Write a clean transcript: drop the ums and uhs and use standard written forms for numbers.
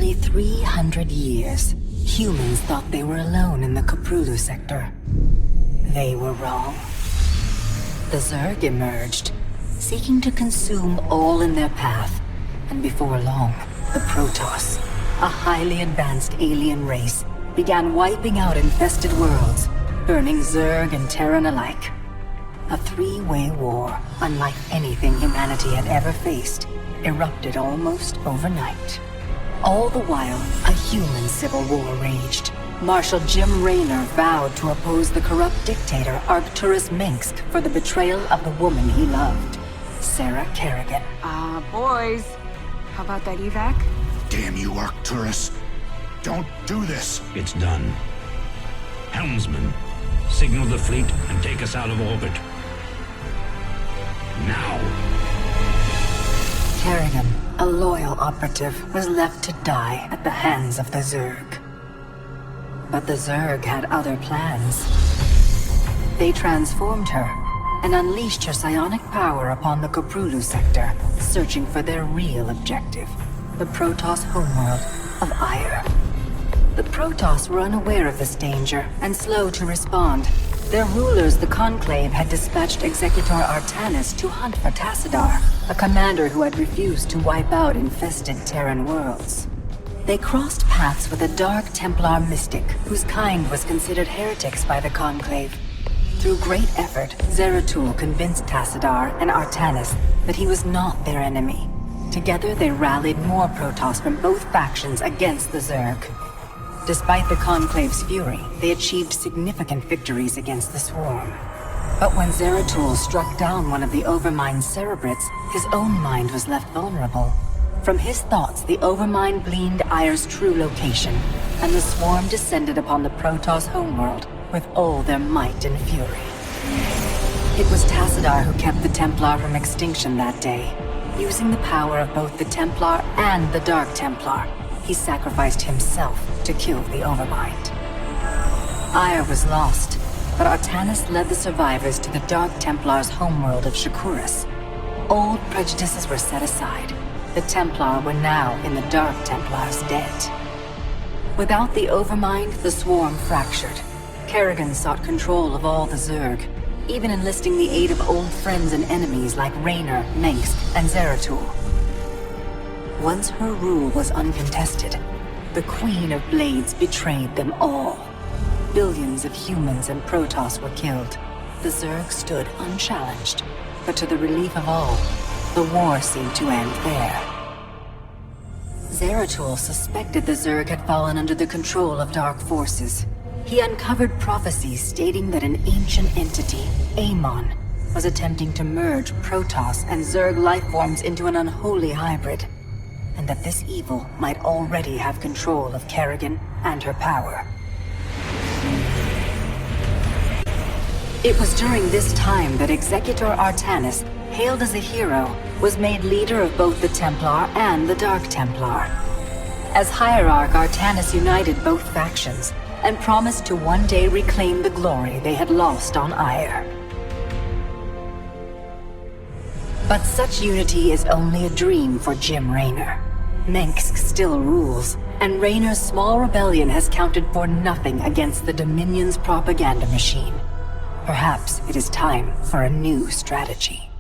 nearly 300 years, humans thought they were alone in the Koprulu sector. They were wrong. The Zerg emerged, seeking to consume all in their path, and before long, the Protoss, a highly advanced alien race, began wiping out infested worlds, burning Zerg and Terran alike. A three-way war, unlike anything humanity had ever faced, erupted almost overnight. All the while, a human civil war raged. Marshal Jim Raynor vowed to oppose the corrupt dictator Arcturus Minsk for the betrayal of the woman he loved, Sarah Kerrigan. Boys. How about that evac? Damn you, Arcturus. Don't do this. It's done. Helmsman, signal the fleet and take us out of orbit. Now! Kerrigan, a loyal operative, was left to die at the hands of the Zerg. But the Zerg had other plans. They transformed her and unleashed her psionic power upon the Koprulu sector, searching for their real objective, the Protoss homeworld of Ire. The Protoss were unaware of this danger and slow to respond. Their rulers, the Conclave, had dispatched Executor Artanis to hunt for Tassadar, a commander who had refused to wipe out infested Terran worlds. They crossed paths with a Dark Templar mystic, whose kind was considered heretics by the Conclave. Through great effort, Zeratul convinced Tassadar and Artanis that he was not their enemy. Together they rallied more Protoss from both factions against the Zerg. Despite the Conclave's fury, they achieved significant victories against the Swarm. But when Zeratul struck down one of the Overmind's Cerebrates, his own mind was left vulnerable. From his thoughts, the Overmind gleaned Ire's true location, and the Swarm descended upon the Protoss homeworld with all their might and fury. It was Tassadar who kept the Templar from extinction that day. Using the power of both the Templar and the Dark Templar, he sacrificed himself to kill the Overmind. Ire was lost, but Artanis led the survivors to the Dark Templar's homeworld of Shakuras. Old prejudices were set aside. The Templar were now in the Dark Templar's debt. Without the Overmind, the Swarm fractured. Kerrigan sought control of all the Zerg, even enlisting the aid of old friends and enemies like Raynor, Mengsk, and Zeratul. Once her rule was uncontested, the Queen of Blades betrayed them all. Billions of humans and Protoss were killed. The Zerg stood unchallenged, but to the relief of all, the war seemed to end there. Zeratul suspected the Zerg had fallen under the control of dark forces. He uncovered prophecies stating that an ancient entity, Amon, was attempting to merge Protoss and Zerg lifeforms into an unholy hybrid, and that this evil might already have control of Kerrigan and her power. It was during this time that Executor Artanis, hailed as a hero, was made leader of both the Templar and the Dark Templar. As Hierarch, Artanis united both factions and promised to one day reclaim the glory they had lost on Ire. But such unity is only a dream for Jim Raynor. Mengsk still rules, and Raynor's small rebellion has counted for nothing against the Dominion's propaganda machine. Perhaps it is time for a new strategy.